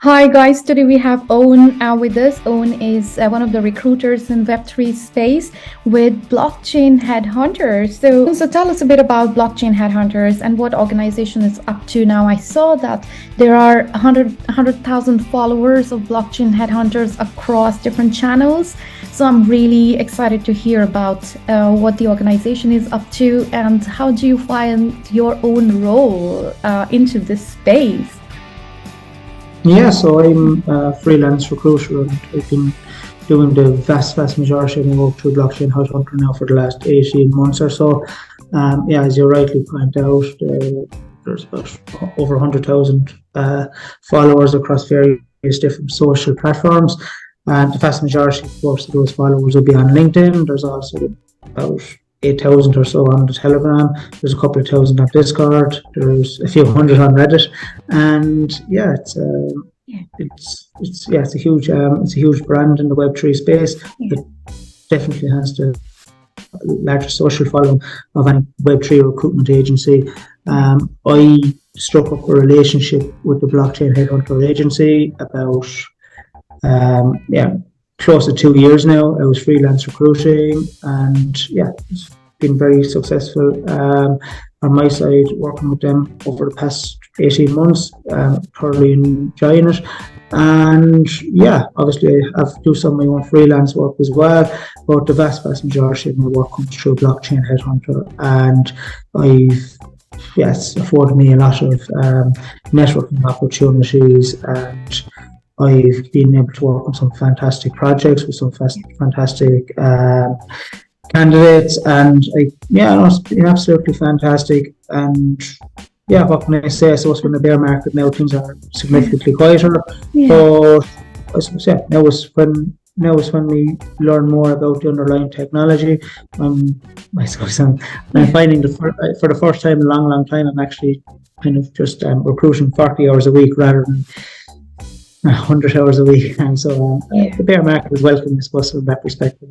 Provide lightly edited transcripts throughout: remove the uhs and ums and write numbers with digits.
Hi guys, today we have Owen with us. Owen is one of the recruiters in Web3 space with Blockchain Headhunters. So tell us a bit about Blockchain Headhunters and what organization is up to now. I saw that there are 100,000 followers of Blockchain Headhunters across different channels. So I'm really excited to hear about what the organization is up to and how do you find your own role into this space? Yeah, so I'm a freelance recruiter and I've been doing the vast majority of my work through Blockchain Headhunter now for the last 18 months or so. As you rightly point out, there's about over 100,000 followers across various different social platforms. And the vast majority, of course, of those followers will be on LinkedIn. There's also about 8,000 or so on the Telegram. There's a couple of thousand on Discord. There's a few hundred on Reddit, and it's a huge brand in the Web3 space. It definitely has the largest social following of any Web3 recruitment agency. I struck up a relationship with the Blockchain Headhunter agency about close to 2 years now. I was freelance recruiting, and it's been very successful on my side working with them over the past 18 months. Thoroughly enjoying it, and obviously I have to do some of my own freelance work as well. But the vast majority of my work comes through Blockchain Headhunter, and it's afforded me a lot of networking opportunities, and I've been able to work on some fantastic projects with some fantastic candidates, and it's been absolutely fantastic. And what can I say? I suppose in the bear market now things are significantly quieter. But I suppose now is when we learn more about the underlying technology. I'm finding for the first time in a long time I'm actually kind of just recruiting 40 hours a week rather than 100 hours a week, and so the bear market is welcome, I suppose, from that perspective.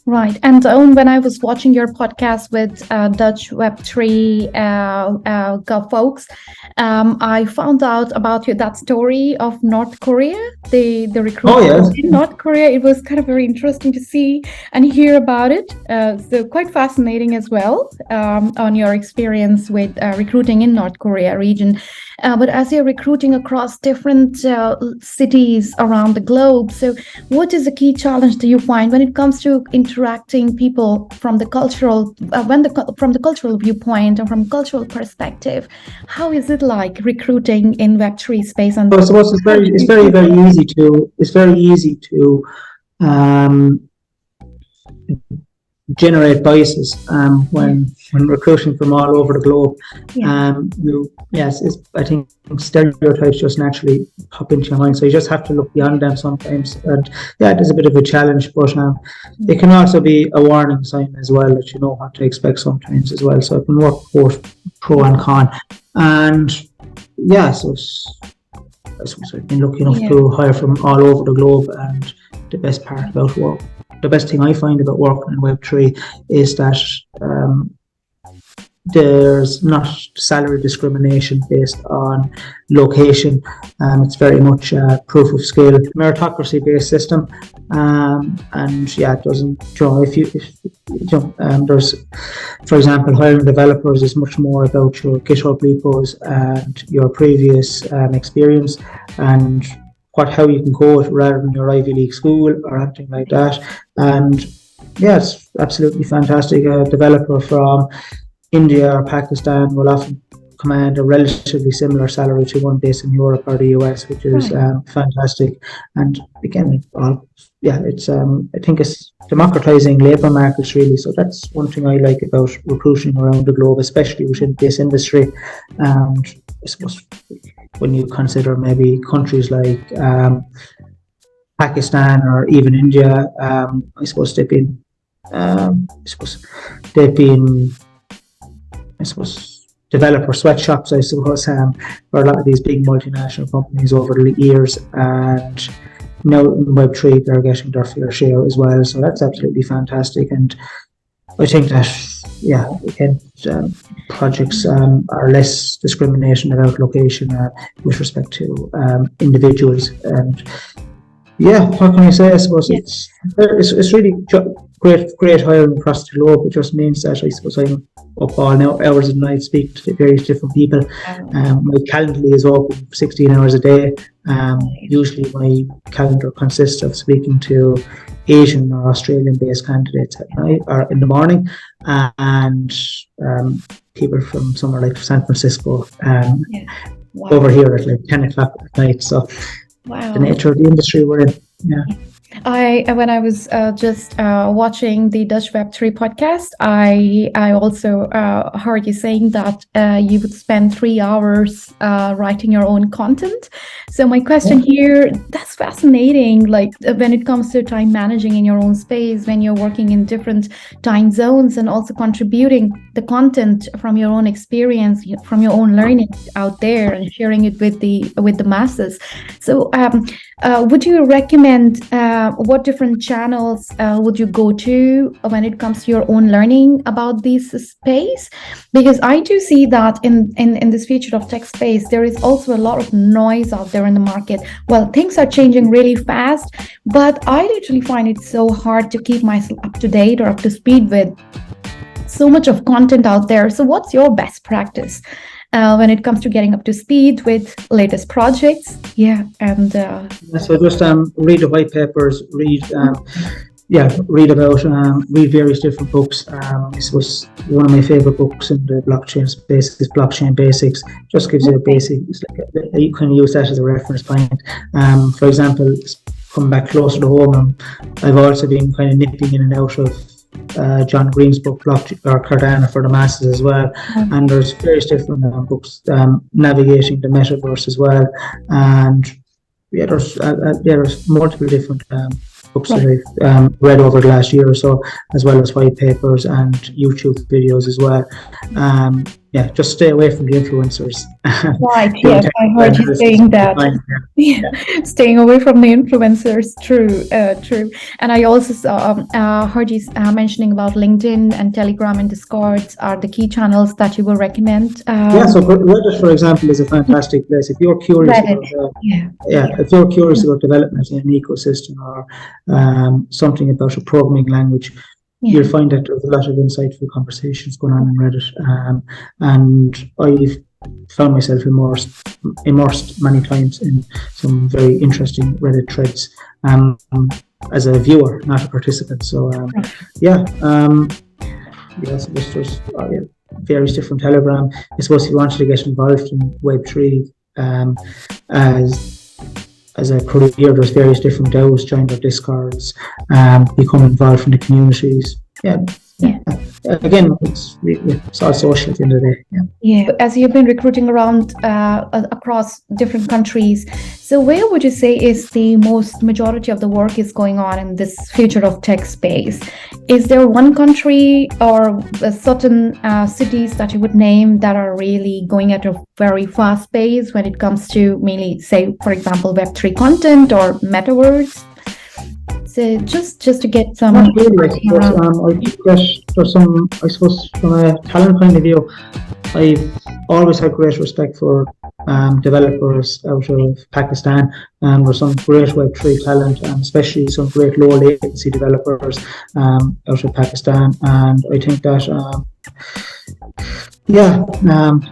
Right. And when I was watching your podcast with Dutch Web3 folks, I found out about that story of North Korea, the recruitment in North Korea. It was kind of very interesting to see and hear about it. So quite fascinating as well on your experience with recruiting in North Korea region. But as you're recruiting across different cities around the globe, so what is the key challenge do you find when it comes to interacting people from the cultural from the cultural viewpoint and from cultural perspective? How is it like recruiting in Web3 space? And I suppose it's very easy to generate biases when recruiting from all over the globe. I think stereotypes just naturally pop into your mind, so you just have to look beyond them sometimes. And it is a bit of a challenge, but it can also be a warning sign as well, that you know what to expect sometimes as well. So it can work both pro and con. And so I suppose I've been lucky enough to hire from all over the globe, and the best part about work, the best thing I find about working in Web3 is that there's not salary discrimination based on location. It's very much a proof of skill, meritocracy-based system, and it doesn't. There's, for example, hiring developers is much more about your GitHub repos and your previous experience and how you can code rather than your Ivy League school or anything like that. And it's absolutely fantastic. A developer from India or Pakistan will often command a relatively similar salary to one based in Europe or the US, which is fantastic. And again, it's I think it's democratizing labour markets really. So that's one thing I like about recruiting around the globe, especially within this industry. And I suppose when you consider maybe countries like Pakistan or even India, I suppose they've been developer sweatshops, I suppose, for a lot of these big multinational companies over the years, and now in Web3 they're getting their fair share as well. So that's absolutely fantastic. And I think that, again, projects are less discrimination about location with respect to individuals. And what can I say? I suppose it's really great hiring across the globe. It just means that I suppose I'm up all hours of the night speaking to various different people. My calendar is open 16 hours a day. Usually my calendar consists of speaking to Asian or Australian-based candidates at night or in the morning, and people from somewhere like San Francisco over here at like 10 o'clock at night. So the nature of the industry we're in. When I was just watching the Dutch Web3 podcast, I also heard you saying that you would spend 3 hours writing your own content. So my question here, that's fascinating. Like when it comes to time managing in your own space, when you're working in different time zones and also contributing the content from your own experience, from your own learning out there and sharing it with the masses. So would you recommend what different channels would you go to when it comes to your own learning about this space? Because I do see that in this future of tech space, there is also a lot of noise out there in the market. Well, things are changing really fast, but I literally find it so hard to keep myself up to date or up to speed with so much of content out there. So what's your best practice when it comes to getting up to speed with latest projects? So just read the white papers, read various different books. I suppose one of my favorite books in the blockchain space is Blockchain Basics. Just gives you a basic, you can use that as a reference point. For example, come back closer to home, I've also been kind of nipping in and out of John Green's book Blockchain or Cardano for the masses as well, and there's various different books navigating the metaverse as well, and there's multiple different books that I've read over the last year or so, as well as white papers and YouTube videos as well. Just stay away from the influencers. Right, yes, I heard you saying that. Staying away from the influencers, true. And I also heard you mentioning about LinkedIn and Telegram and Discord are the key channels that you will recommend. So Reddit, for example, is a fantastic place. If you're curious if you're curious about development in an ecosystem or something about a programming language, you'll find that there's a lot of insightful conversations going on in Reddit, and I've found myself immersed many times in some very interesting Reddit threads as a viewer, not a participant. So so there's various different Telegram. I suppose if you wanted to get involved in Web3 as a career, there's various different DAOs, join their Discords, become involved in the communities. Again, it's all social at the end of the day. As you've been recruiting around across different countries, so where would you say is the majority of the work is going on in this future of tech space? Is there one country or certain cities that you would name that are really going at a very fast pace when it comes to mainly, say, for example, Web3 content or metaverse? So just to get some. I think that there's some, I suppose, from a talent point of view, I've always had great respect for developers out of Pakistan. There's some great Web3 talent, and especially some great low latency developers out of Pakistan. And I think that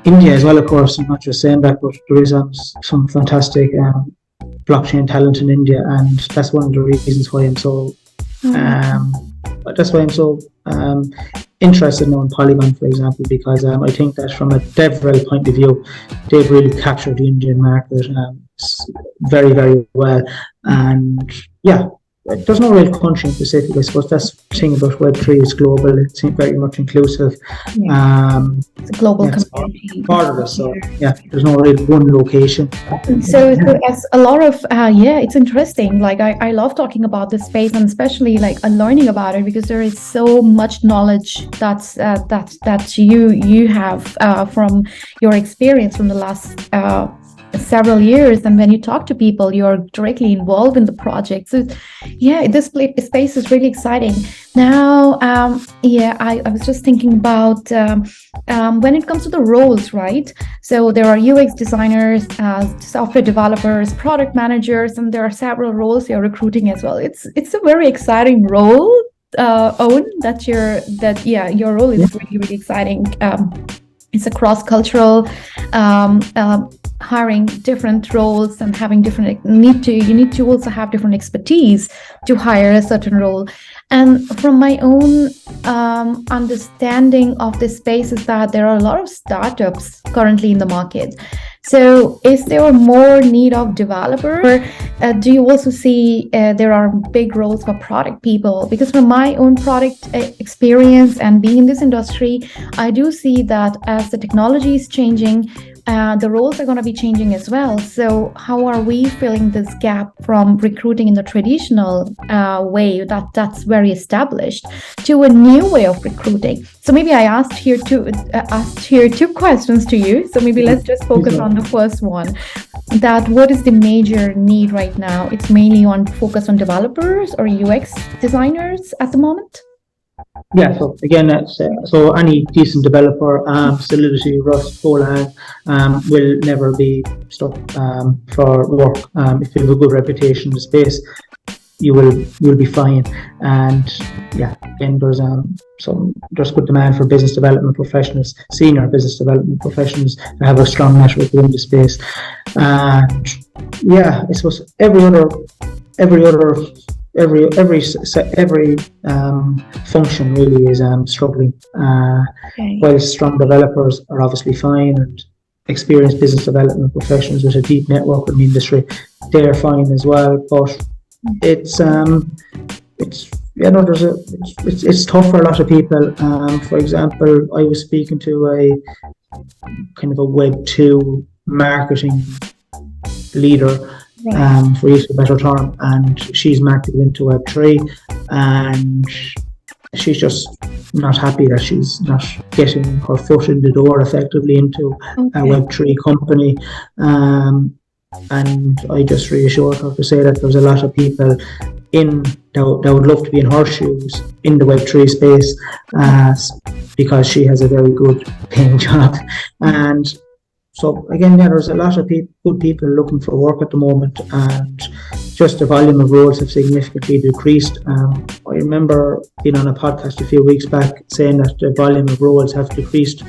India as well, of course. I'm not just saying that, but there is some fantastic blockchain talent in India, and that's one of the reasons why I'm so interested now in Polygon, for example, because I think that from a DevRel point of view, they've really captured the Indian market very, very well. And there's no real country in specific. I suppose that's the thing about Web3, it's global, it's very much inclusive. It's a global community. Part of it, so there's no real one location. So as a lot of it's interesting. Like I love talking about this space, and especially like learning about it, because there is so much knowledge that you have from your experience from the last several years, and when you talk to people, you're directly involved in the project. So yeah, this space is really exciting. Now, I was just thinking about when it comes to the roles, right? So there are UX designers, software developers, product managers, and there are several roles you're recruiting as well. It's a very exciting role, Owen. Your role is really, really exciting. It's a cross-cultural hiring different roles and having different you need to also have different expertise to hire a certain role. And from my own understanding of this space is that there are a lot of startups currently in the market. So is there more need of developer? Do you also see there are big roles for product people? Because from my own product experience and being in this industry, I do see that as the technology is changing, the roles are going to be changing as well. So how are we filling this gap from recruiting in the traditional way that's very established to a new way of recruiting? So maybe I asked here two questions to you. So maybe let's just focus on the first one. That what is the major need right now? It's mainly on focus on developers or UX designers at the moment? Yeah, so again, so any decent developer, Solidity, Rust, Golang, will never be stuck for work. If you have a good reputation in the space, you'll be fine. And yeah, again, there's good demand for business development professionals, senior business development professionals that have a strong network within the space. And yeah, I suppose every function really is struggling. While strong developers are obviously fine, and experienced business development professionals with a deep network in the industry, they're fine as well. But it's tough for a lot of people. For example, I was speaking to a kind of a Web2 marketing leader. For use of a better term, and she's marketed into Web3, and she's just not happy that she's not getting her foot in the door effectively into a Web3 company. And I just reassured her to say that there's a lot of people that would love to be in her shoes in the Web3 space, because she has a very good paying job. And so again, there's a lot of good people looking for work at the moment, and just the volume of roles have significantly decreased. I remember being on a podcast a few weeks back saying that the volume of roles have decreased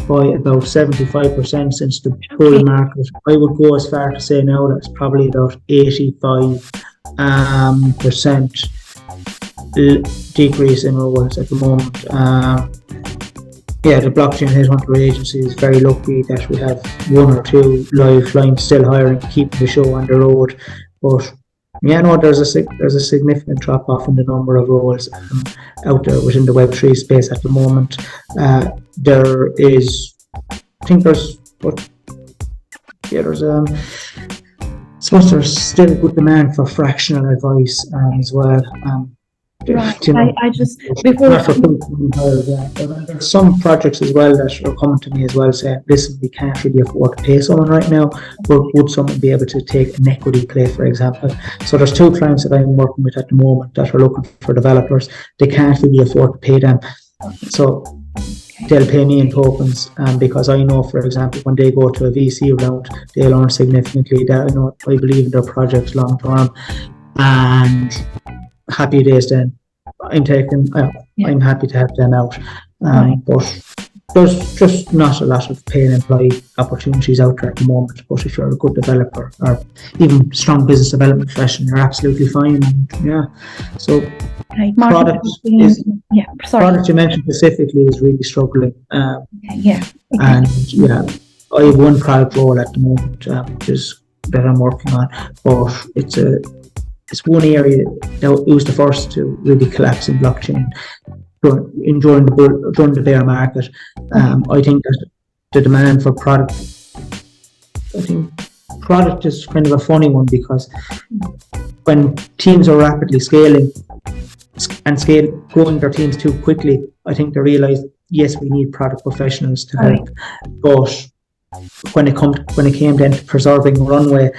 by about 75% since the bull market. I would go as far to say now that it's probably about 85% decrease in roles at the moment. The Blockchain Headhunter agency is very lucky that we have one or two live clients still hiring, keeping the show on the road. But there's a significant drop off in the number of roles out there within the Web3 space at the moment. There's still good demand for fractional advice as well. Right. I just before there's some projects as well that are coming to me as well saying, listen, we can't really afford to pay someone right now, but would someone be able to take an equity play, for example? So there's two clients that I'm working with at the moment that are looking for developers. They can't really afford to pay them, so they'll pay me in tokens, because I know, for example, when they go to a VC round, they'll earn significantly. That I believe in their projects long term, and happy days then. I'm happy to help them out. But there's just not a lot of paying employee opportunities out there at the moment. But if you're a good developer or even strong business development professional, you're absolutely fine. So product you mentioned specifically is really struggling. And I have one product role at the moment, that I'm working on, but it's one area that was the first to really collapse in blockchain during the bear market. I think that the demand for product is kind of a funny one, because when teams are rapidly scaling and growing their teams too quickly, I think they realize, yes, we need product professionals to help, but when it came then to preserving runway,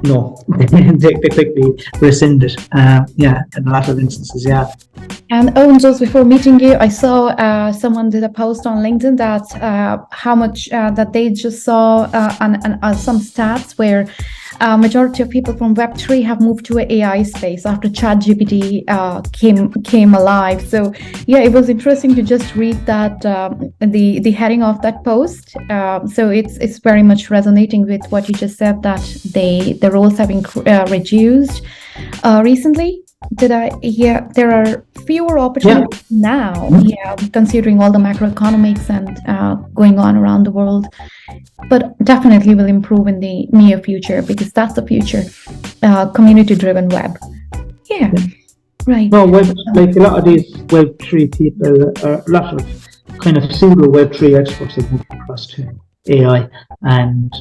no, they quickly rescinded. Yeah, in a lot of instances, yeah. And Owen, just before meeting you, I saw someone did a post on LinkedIn that how much that they just saw some stats where majority of people from Web3 have moved to an AI space after ChatGPT came alive. So yeah, it was interesting to just read that the heading of that post. So it's very much resonating with what you just said, that the roles have been reduced recently. Yeah, there are fewer opportunities now, considering all the macroeconomics and going on around the world, but definitely will improve in the near future, because that's the future, community-driven web. Yeah, right. No, like a lot of these Web3 people, a lot of kind of pseudo Web3 experts have moved across to AI, and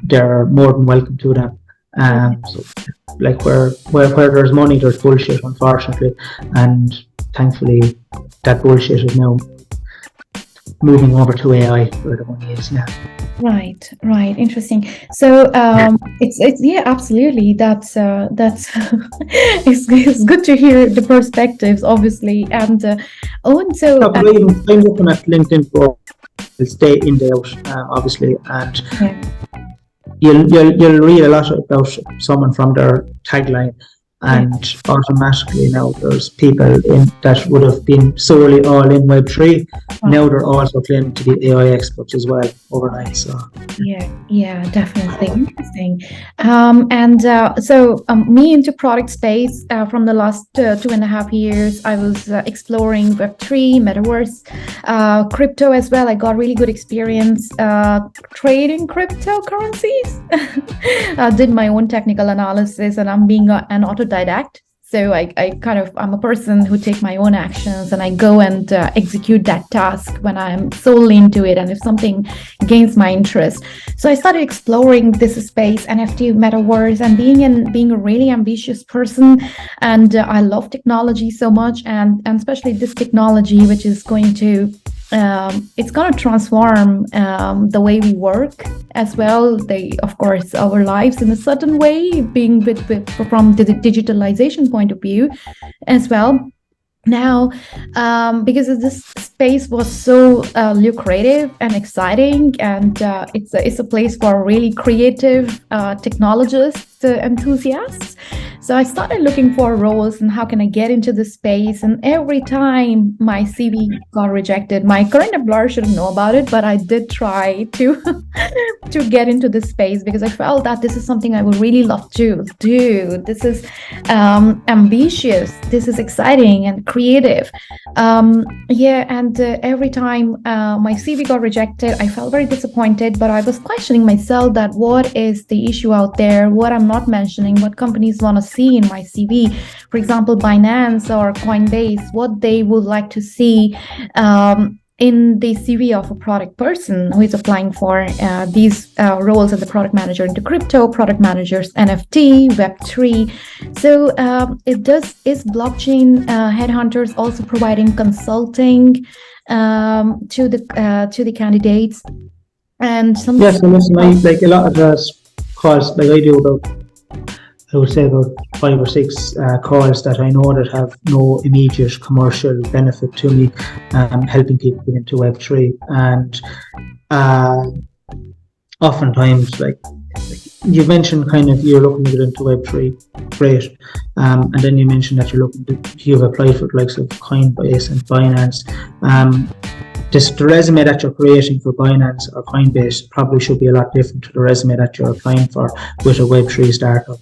they're more than welcome to them. So like where there's money, there's bullshit, unfortunately, and thankfully that bullshit is now moving over to AI where the money is. Yeah. Right. Interesting. So it's yeah, absolutely. That's it's good to hear the perspectives, obviously. And Owen, so I'm looking at LinkedIn for day in, day out, obviously, and you'll read a lot about someone from their tagline, and automatically now there's people in that would have been solely all in Web3. Now they're also claiming to be AI experts as well overnight. So yeah, definitely interesting. So me into product space from the last 2.5 years, I was exploring Web3, Metaverse, crypto as well. I got really good experience trading cryptocurrencies. Did my own technical analysis, and I'm being an autodidact. So I'm a person who take my own actions, and I go and execute that task when I'm solely into it, and if something gains my interest. So I started exploring this space, NFT, Metaverse, and being a really ambitious person. And I love technology so much, and especially this technology, which is going to it's going to transform the way we work as well. Of course, our lives in a certain way, being from the digitalization point of view as well. Now, because this space was so lucrative and exciting, and it's a place for really creative technologists, enthusiasts. So I started looking for roles and how can I get into this space. And every time my CV got rejected, my current employer shouldn't know about it, but I did try to to get into this space, because I felt that this is something I would really love to do. This is ambitious. This is exciting and creative. And every time my CV got rejected, I felt very disappointed, but I was questioning myself that what is the issue out there, what I'm not mentioning, what companies want to see in my CV. For example, Binance or Coinbase, what they would like to see in the CV of a product person who is applying for these roles as a product manager into crypto, product managers, NFT, Web3. So is Blockchain Headhunters also providing consulting to the candidates? And some yes, and listen, like a lot of those calls, like I do about, I would say about 5 or 6 calls that I know that have no immediate commercial benefit to me, helping people get into Web3. And oftentimes, like you mentioned, kind of you're looking to get into Web3, great. And then you mentioned that you've applied for the likes of Coinbase and Binance. The resume that you're creating for Binance or Coinbase probably should be a lot different to the resume that you're applying for with a Web3 startup.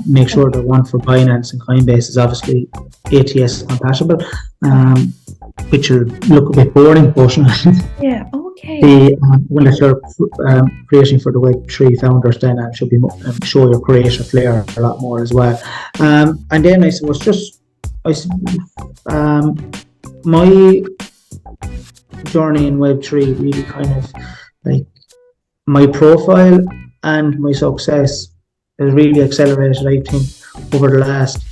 Make sure the one for Binance and Coinbase is obviously ATS compatible, which will look a bit boring, but yeah, okay. The one that you're creating for the Web3 founders then should be show your creative flair a lot more as well. And then I suppose my journey in Web3 really kind of like my profile and my success has really accelerated, I think, over the last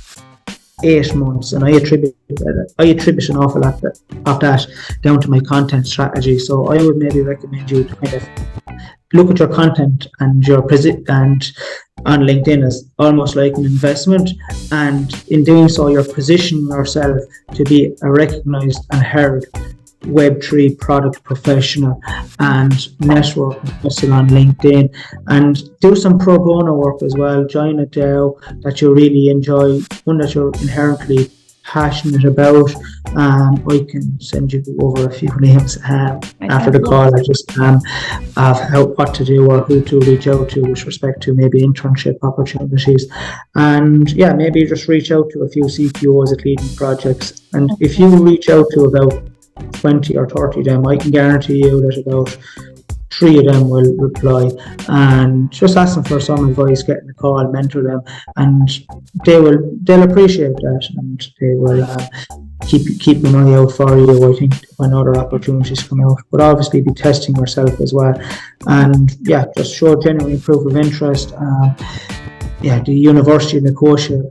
8 months, and I attribute an awful lot of that down to my content strategy. So I would maybe recommend you to kind of look at your content and your and on LinkedIn as almost like an investment, and in doing so you're positioning yourself to be a recognized and heard Web3 product professional and network hustle on LinkedIn, and do some pro bono work as well. Join a DAO that you really enjoy, one that you're inherently passionate about. I can send you over a few names after the call. I just of what to do or who to reach out to with respect to maybe internship opportunities, and yeah, maybe just reach out to a few CPOs at leading projects. And if you reach out to about 20 or 30 of them, I can guarantee you that about 3 of them will reply, and just ask them for some advice, getting a call, mentor them, and they'll appreciate that, and they will keep an eye out for you, I think, when other opportunities come out. But obviously be testing yourself as well, and yeah, just show genuine proof of interest. The University of Nicosia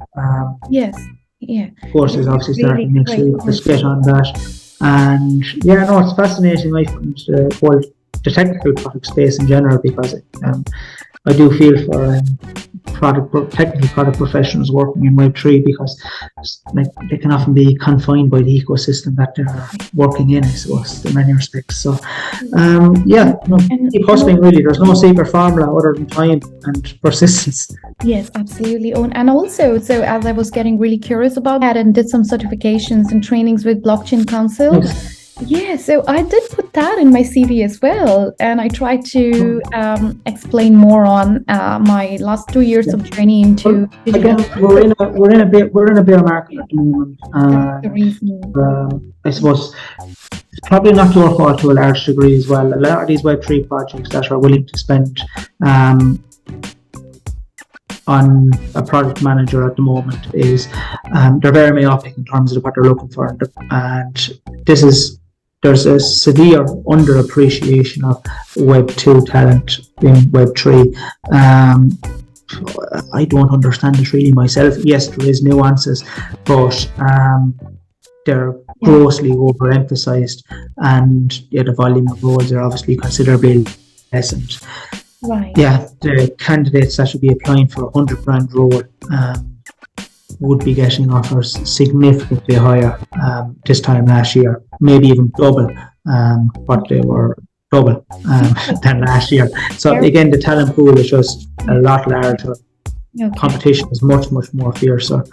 course is obviously starting next week. Just get on that. And yeah, no, it's fascinating. I find the technical product space in general, because I do feel for technical product professionals working in Web3, because they can often be confined by the ecosystem that they're working in, I suppose, in many respects. So keep hustling, really. There's no secret formula other than time and persistence. Yes, absolutely. And also, so as I was getting really curious about that and did some certifications and trainings with Blockchain Council. Yeah, so I did put that in my CV as well, and I tried to explain more on my last 2 years of journey into. Again, we're in a bear market at the moment. I suppose it's probably not your fault to a large degree as well. A lot of these Web3 projects that are willing to spend on a product manager at the moment is they're very myopic in terms of what they're looking for, and there's a severe underappreciation of Web2 talent in Web3. I don't understand it really myself. Yes, there is nuances, but they're grossly overemphasized, and the volume of roles are obviously considerably lessened. Right. Yeah, the candidates that should be applying for a $100,000 role would be getting offers significantly higher this time last year, maybe even double what they were than last year. So again, the talent pool is just a lot larger. Okay. Competition is much more fiercer,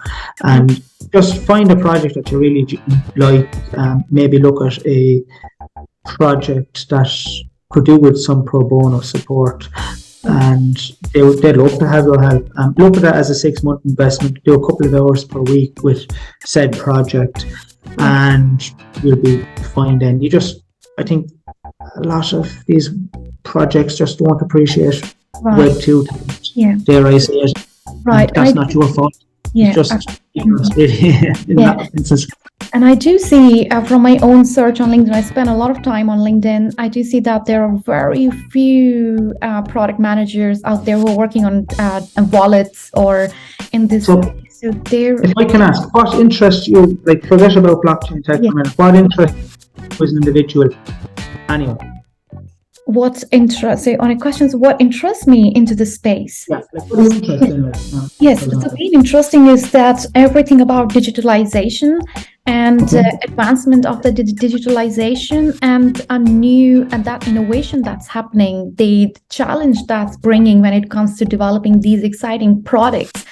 and just find a project that you really like. Maybe look at a project that could do with some pro bono support, and they'd love to have your help. Look at it as a 6-month investment. Do a couple of hours per week with said project, and you'll be fine then. I think a lot of these projects just don't appreciate Web2 talent. Yeah. Dare I say it? Right. That's not your fault. Yeah. Just in that instance. And I do see from my own search on LinkedIn, I spend a lot of time on LinkedIn. I do see that there are very few product managers out there who are working on wallets or in this. So if I can ask, what interests you? Like, forget about blockchain tech for a minute. What interests you as an individual? Anyway. What interests what interests me into the space? Yeah, like what are you interested in? Yes, so really interesting is that everything about digitalization and advancement of the digitalization and that innovation that's happening, the challenge that's bringing when it comes to developing these exciting products,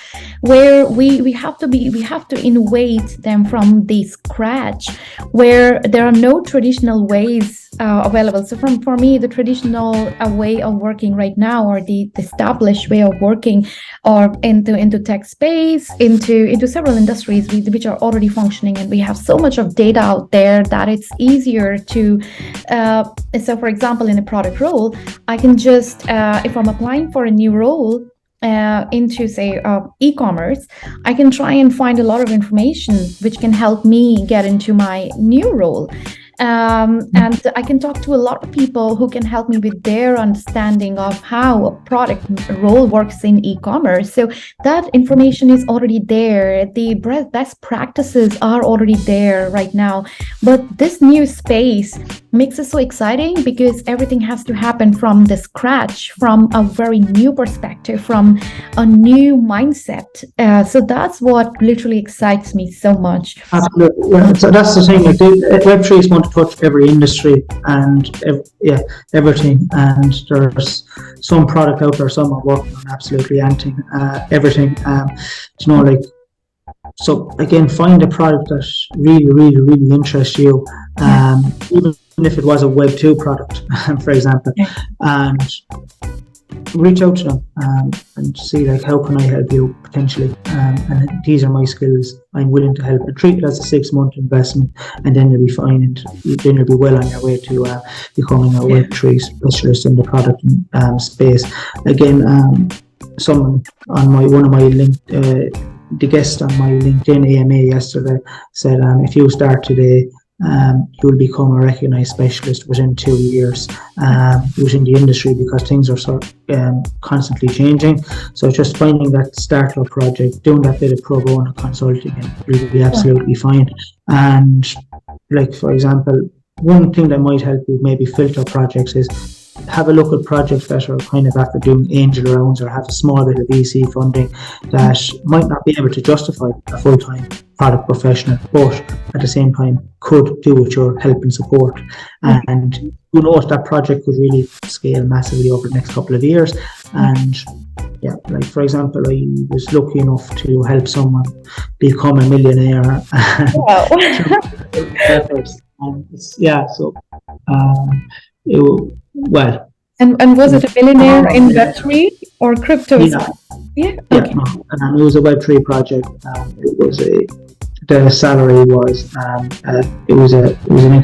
where we have to innovate them from the scratch, where there are no traditional ways available. So for me, the traditional way of working right now, or the established way of working, or into tech space, into several industries which are already functioning, and we have so much of data out there that it's easier to so for example, in a product role, I can just if I'm applying for a new role into say e-commerce, I can try and find a lot of information which can help me get into my new role. and I can talk to a lot of people who can help me with their understanding of how a product role works in e-commerce. So that information is already there. The best practices are already there right now. But this new space makes it so exciting because everything has to happen from the scratch, from a very new perspective, from a new mindset. So that's what literally excites me so much. Absolutely. Yeah. So that's the thing. Like Web3 is going to touch every industry and everything. And there's some product out there, some are working on absolutely everything. Like, so again, find a product that really interests you. Even if it was a Web2 product, for example, and reach out to them and see like, how can I help you potentially, and these are my skills, I'm willing to help, and treat it as a 6-month investment, and then you'll be fine, and then you'll be well on your way to becoming a Web3 specialist in the product space. Again, someone on one of my the guest on my LinkedIn AMA yesterday said, if you start today, you'll become a recognized specialist within 2 years within the industry, because things are so constantly changing. So just finding that startup project, doing that bit of pro bono consulting, and you'll be absolutely fine. And like, for example, one thing that might help you maybe filter projects is have a look at projects that are kind of after doing angel rounds or have a small bit of VC funding that might not be able to justify a full-time product professional, but at the same time could do with your help and support. And who knows, that project could really scale massively over the next couple of years. And yeah, like for example, I was lucky enough to help someone become a millionaire. Wow. And was it a millionaire in Web3 or crypto? Yeah. Okay. It was a Web3 project. The salary was it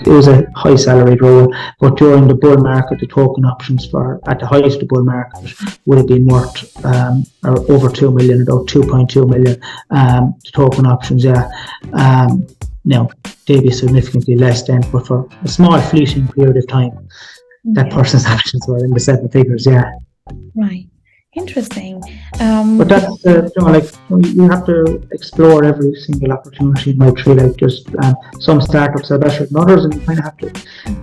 was a high salaried role, but during the bull market, the token options at the highest of bull market would have been worth or over 2 million, about 2.2 million. The token options, now they'd be significantly less then, but for a small fleeting period of time, that person's options were in the 7 figures. Right. Interesting. But that's you have to explore every single opportunity in Web3. Like, just some startups are better than others, and you kind of have to.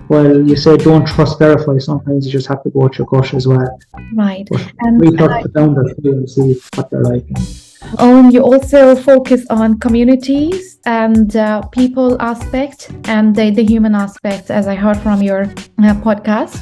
Well, you say don't trust, verify. Sometimes you just have to go with your gut as well. Right. And reach out to the founders and see what they're like. You also focus on communities and people aspect and the human aspect, as I heard from your podcast.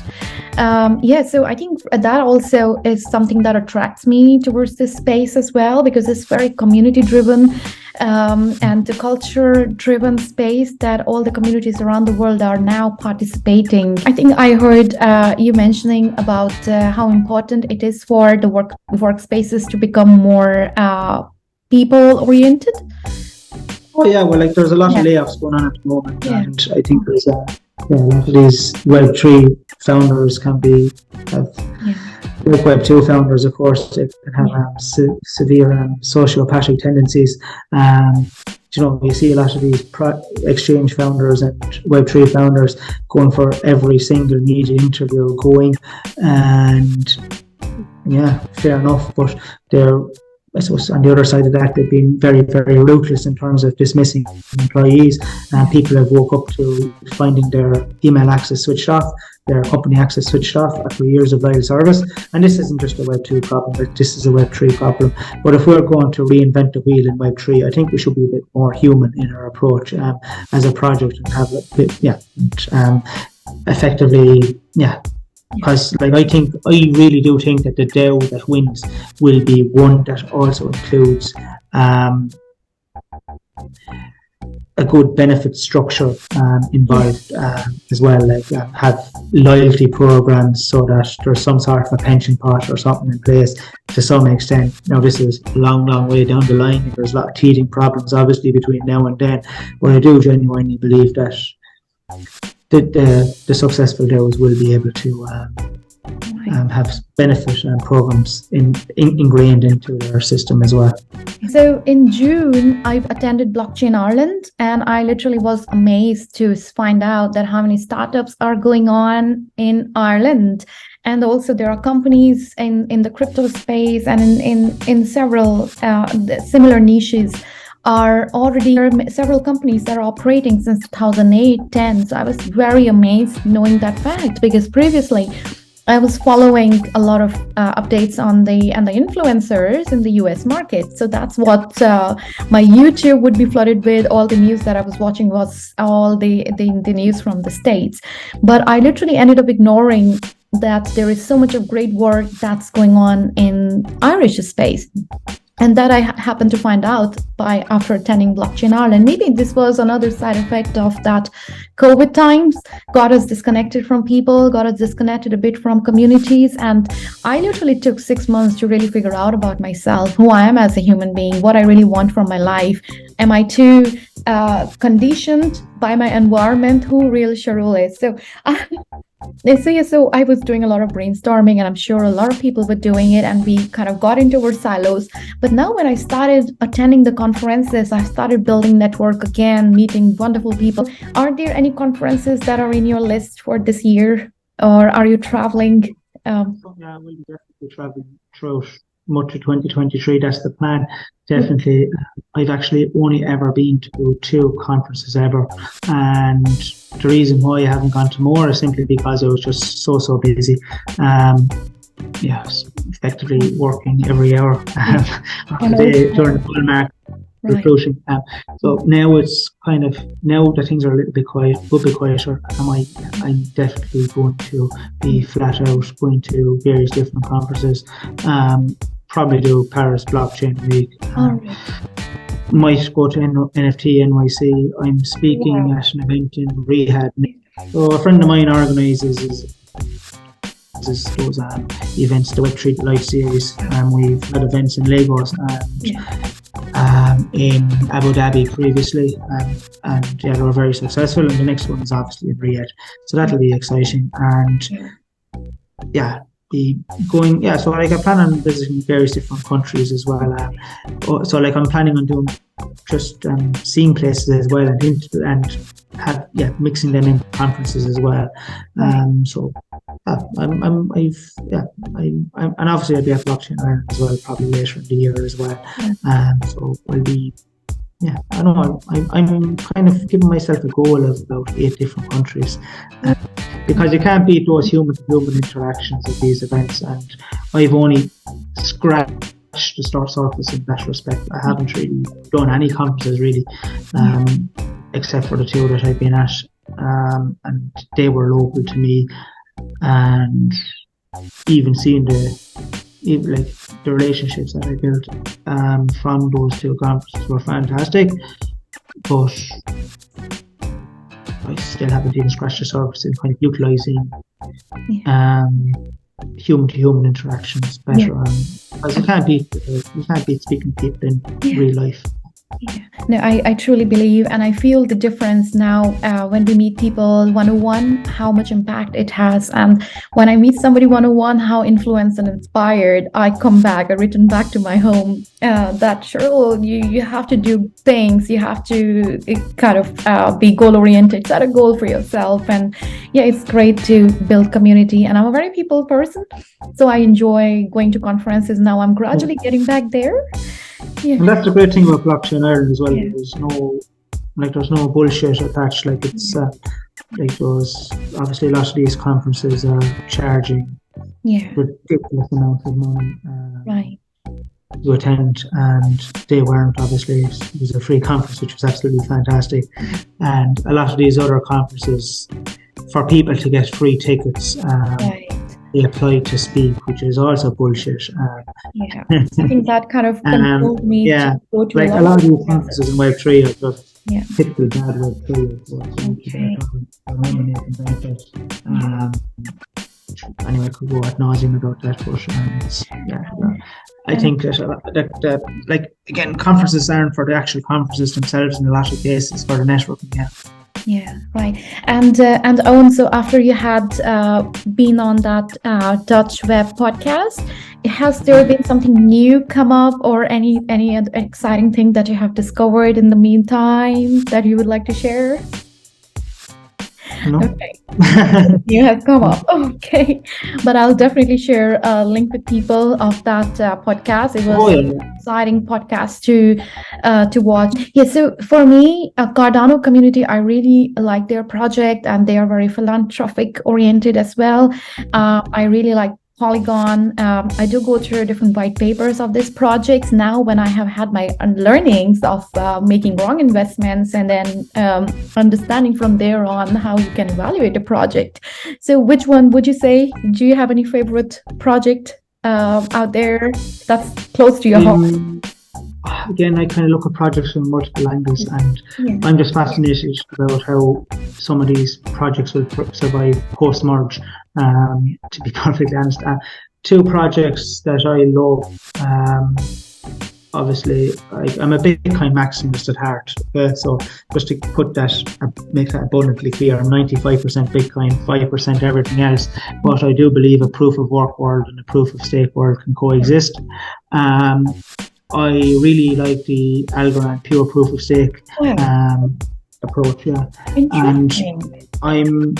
So I think that also is something that attracts me towards this space as well, because it's very community driven and the culture driven space that all the communities around the world are now participating. I think I heard you mentioning about how important it is for the workspaces to become more people oriented. Oh yeah, well, like there's a lot of layoffs going on at the moment, and I think there's a lot of these Web3 founders Web2 founders, of course, they can have severe sociopathic tendencies. You see a lot of these exchange founders and Web3 founders going for every single media interview going, and fair enough, but they're, I suppose, on the other side of that, they've been very, very ruthless in terms of dismissing employees. People have woke up to finding their email access switched off, their company access switched off after years of loyal service. And this isn't just a Web2 problem, but this is a Web3 problem. But if we're going to reinvent the wheel in Web3, I think we should be a bit more human in our approach as a project, and have a bit, effectively, because I really do think that the DAO that wins will be one that also includes a good benefit structure involved as well, like have loyalty programs so that there's some sort of a pension pot or something in place to some extent. Now, this is a long way down the line, and there's a lot of teething problems obviously between now and then, but I do genuinely believe that the successful DAOs will be able to have benefit programs ingrained into their system as well. So in June, I've attended Blockchain Ireland, and I literally was amazed to find out that how many startups are going on in Ireland. And also there are companies in the crypto space and in several similar niches are already several companies that are operating since 2008-10. So I was very amazed knowing that fact, because previously I was following a lot of updates on the influencers in the US market. So that's what my YouTube would be flooded with. All the news that I was watching was all the news from the States. But I literally ended up ignoring that there is so much of great work that's going on in Irish space. And that I happened to find out after attending Blockchain Ireland. Maybe this was another side effect of that COVID times, got us disconnected from people, got us disconnected a bit from communities. And I literally took 6 months to really figure out about myself, who I am as a human being, what I really want from my life. Am I too conditioned by my environment? Who real Sharul is? So I was doing a lot of brainstorming, and I'm sure a lot of people were doing it, and we kind of got into our silos. But now when I started attending the conferences, I started building network again, meeting wonderful people. Are there any conferences that are in your list for this year, or are you traveling? Yeah, we'll be definitely traveling throughout much of 2023. That's the plan. Definitely. I've actually only ever been to 2 conferences ever, and the reason why I haven't gone to more is simply because I was just so busy. Effectively working every hour of the day during the bull market. Recruiting. So now it's kind of, now that things are a little bit quieter, I'm definitely going to be flat out going to various different conferences. Probably do Paris Blockchain Week. Might go to NFT NYC. I'm speaking at an event in Riyadh. So a friend of mine organises those events, the Web3 Live series. We've had events in Lagos and in Abu Dhabi previously, and they were very successful. And the next one is obviously in Riyadh, so that'll be exciting. And be going. So like I plan on visiting various different countries as well. So like I'm planning on doing just seeing places as well, and have mixing them in conferences as well. So and obviously I'll be at Blockchain Ireland as well, probably later in the year as well. So I'll be. I know I'm kind of giving myself a goal of about 8 different countries, because you can't beat those human-to-human interactions at these events, and I've only scratched the surface in that respect. I haven't really done any conferences really, except for the 2 that I've been at, and they were local to me, and even seeing the relationships that I built from those 2 conferences were fantastic, but I still haven't even scratched the surface in kind of utilising human-to-human interactions better, because you can't beat speaking to people in real life. No, I truly believe, and I feel the difference now when we meet people one-on-one, how much impact it has. And when I meet somebody one-on-one, how influenced and inspired I return back to my home. That sure, you have to do things, you have to kind of be goal-oriented, set a goal for yourself. And it's great to build community. And I'm a very people person, so I enjoy going to conferences now. I'm gradually getting back there. And that's the great thing about Blockchain Ireland as well. There's no bullshit attached. Like it's like those, obviously a lot of these conferences are charging ridiculous amounts of money to attend, and they weren't. Obviously it was a free conference, which was absolutely fantastic. And a lot of these other conferences, for people to get free tickets, they applied to speak, which is also bullshit. I think that kind of controlled me to go to a lot of these conferences in Web3 are just typical bad Web3. Anyway, I could go ad nauseum about that, but I think that like again, conferences aren't for the actual conferences themselves in a lot of cases, for the networking. Yeah, right. And Owen, so after you had been on that Dutch Web podcast, has there been something new come up, or any other exciting thing that you have discovered in the meantime that you would like to share? No. Okay. You have come up. Okay. But I'll definitely share a link with people of that podcast. It was an exciting podcast to watch. Yeah, so for me, Cardano community, I really like their project, and they are very philanthropic oriented as well. I really like Polygon. I do go through different white papers of these projects now when I have had my learnings of making wrong investments, and then understanding from there on how you can evaluate a project. So which one would you say? Do you have any favorite project out there that's close to your heart? Again, I kind of look at projects in multiple angles, and I'm just fascinated about how some of these projects will survive post-merge. To be perfectly honest, two projects that I love. Obviously, I'm a Bitcoin maximalist at heart. So just to put that, make that abundantly clear, I'm 95% Bitcoin, 5% everything else. But I do believe a proof of work world and a proof of stake world can coexist. I really like the Algorand pure proof of stake approach, and I'm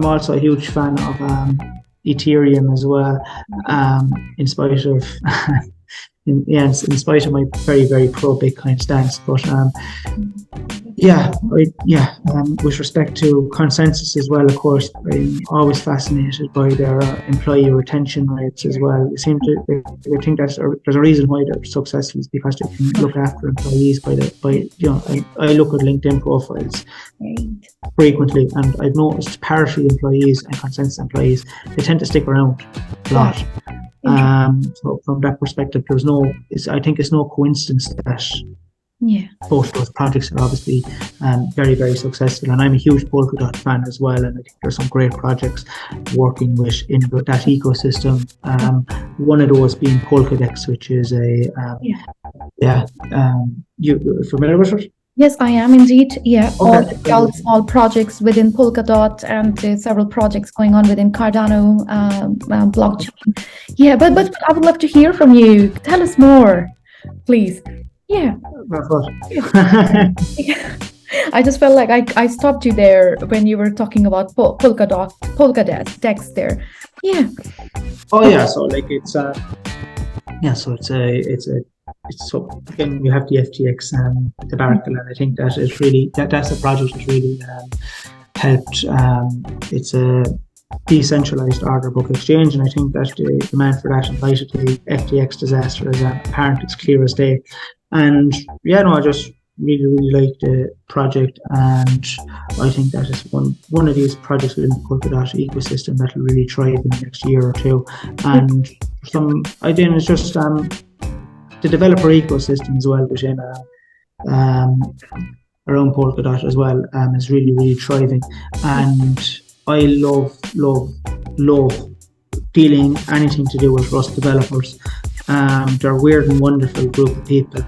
also a huge fan of Ethereum as well, in spite of in spite of my very, very pro Bitcoin stance. But with respect to consensus as well, of course, I'm always fascinated by their employee retention rates as well. I think that there's a reason why they're successful, is because they can look after employees I look at LinkedIn profiles frequently, and I've noticed parity employees and consensus employees, they tend to stick around a lot. So from that perspective, I think it's no coincidence that both those projects are obviously very, very successful, and I'm a huge Polkadot fan as well, and I think there's some great projects working with in that ecosystem. One of those being Polkadex, which is you familiar with it? Yes, I am indeed. Yeah, okay. All small projects within Polkadot, and several projects going on within Cardano blockchain. Yeah, but I would love to hear from you. Tell us more, please. Yeah. I just felt like I stopped you there when you were talking about Polkadot there. Yeah. Oh yeah, so like it's so again, you have the FTX debacle, and I think that is really that's a project that really helped. It's a decentralized order book exchange, and I think that the demand for that in light of the FTX disaster is apparent. It's clear as day. And I just really, really like the project, and I think that is one of these projects within the Polkadot ecosystem that will really thrive in the next year or two. And it's just the developer ecosystem as well within around Polkadot as well is really, really thriving. And I love dealing anything to do with Rust developers. They're a weird and wonderful group of people.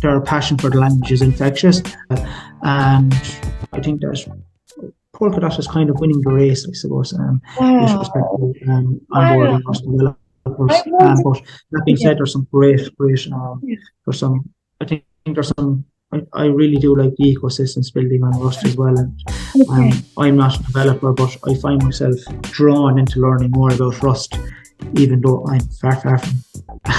Their passion for the language is infectious, and I think that Polkadot is kind of winning the race, I suppose, with respect to onboarding Rust developers. But that being said, there's some great I really do like the ecosystems building on Rust as well, and I'm not a developer, but I find myself drawn into learning more about Rust, even though I'm far from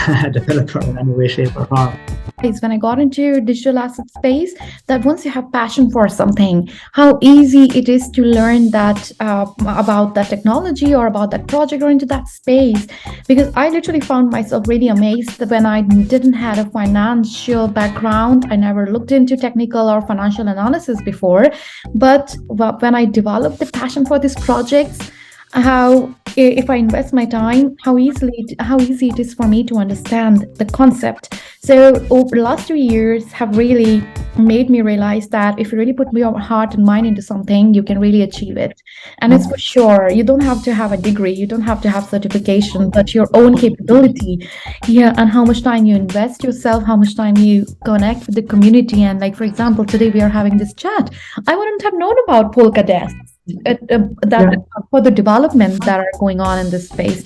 a developer in any way, shape or form. When I got into digital asset space, that once you have passion for something, how easy it is to learn that about that technology or about that project or into that space. Because I literally found myself really amazed that when I didn't have a financial background, I never looked into technical or financial analysis before. But when I developed the passion for these projects, how if I invest my time, how easy it is for me to understand the concept. So over the last 2 years have really made me realize that if you really put your heart and mind into something, you can really achieve it. And it's for sure, you don't have to have a degree, you don't have to have certification, but your own capability, and how much time you invest yourself, how much time you connect with the community. And like, for example, today we are having this chat. I wouldn't have known about polka desks, that for the development that are going on in this space.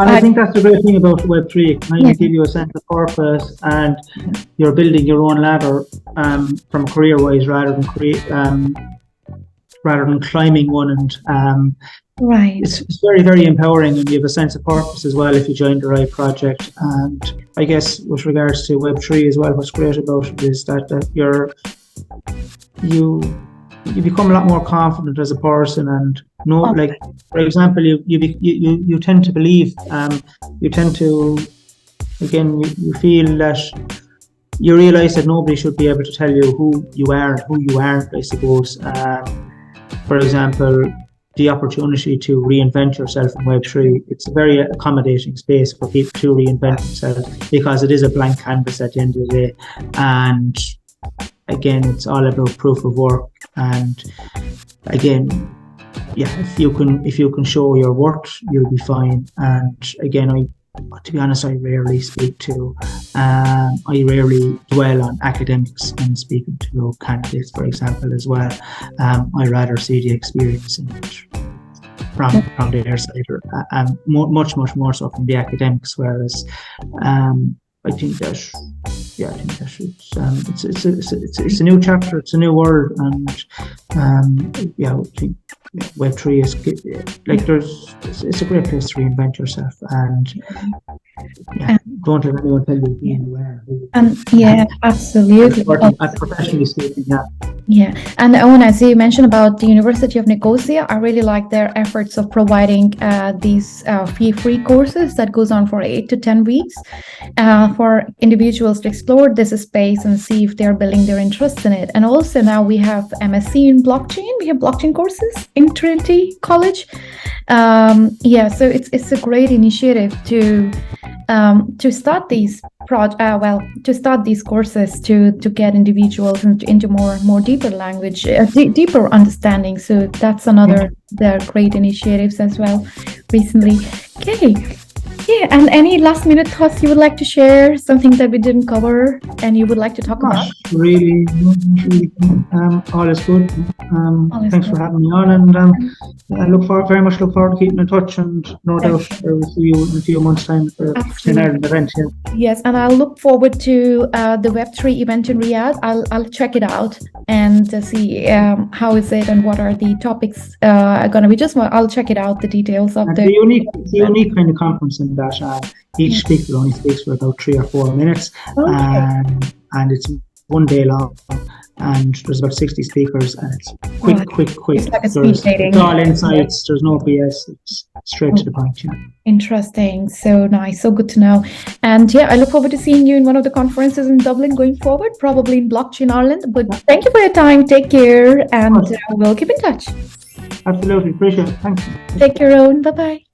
And I think that's the great thing about Web3. It can give you a sense of purpose, and you're building your own ladder from career-wise rather than climbing one. And right, it's very, very empowering, and you have a sense of purpose as well if you join the right project. And I guess with regards to Web3 as well, what's great about it is that you become a lot more confident as a person, and like, for example, you tend to believe, you tend to, again, you feel that you realize that nobody should be able to tell you who you are and who you aren't, I suppose. For example, the opportunity to reinvent yourself in Web3, it's a very accommodating space for people to reinvent themselves, because it is a blank canvas at the end of the day. And again, it's all about proof of work. And again, if you can show your worth, you'll be fine. And again, to be honest, I rarely dwell on academics when speaking to candidates, for example, as well. I rather see the experience in it from their side, much more so from the academics. Whereas I think that it's a new chapter, it's a new world, and I think Web3 is like it's a great place to reinvent yourself, and don't let anyone tell you who you are. And absolutely. Professionally speaking, Yeah, and Owen, as you mentioned about the University of Nicosia, I really like their efforts of providing these fee-free courses that goes on for 8 to 10 weeks for individuals to explore this space and see if they're building their interest in it. And also now we have MSc in blockchain. We have blockchain courses in Trinity College. So it's a great initiative to start these courses to get individuals into more deeper language, deeper understanding. So that's another their great initiatives as well recently. Okay. Yeah, and any last minute thoughts you would like to share, something that we didn't cover and you would like to talk about? Really, all is good. Thanks for having me on, and I very much look forward to keeping in touch, and no doubt I will see you in a few months' time for an Ireland event. Yes, and I'll look forward to the Web3 event in Riyadh. I'll check it out and see how is it and what are the topics going to be. I'll check it out, the details of the unique kind of conference in that each speaker only speaks for about 3 or 4 minutes, and it's 1 day long, and there's about 60 speakers, and it's quick. It's like a speed dating. It's all insights. There's no BS. It's straight to the point. Interesting. So nice. So good to know. And I look forward to seeing you in one of the conferences in Dublin going forward, probably in Blockchain Ireland. But thank you for your time. Take care, and we'll keep in touch. Absolutely. Appreciate it. Thanks. Take care, Owen. Bye-bye.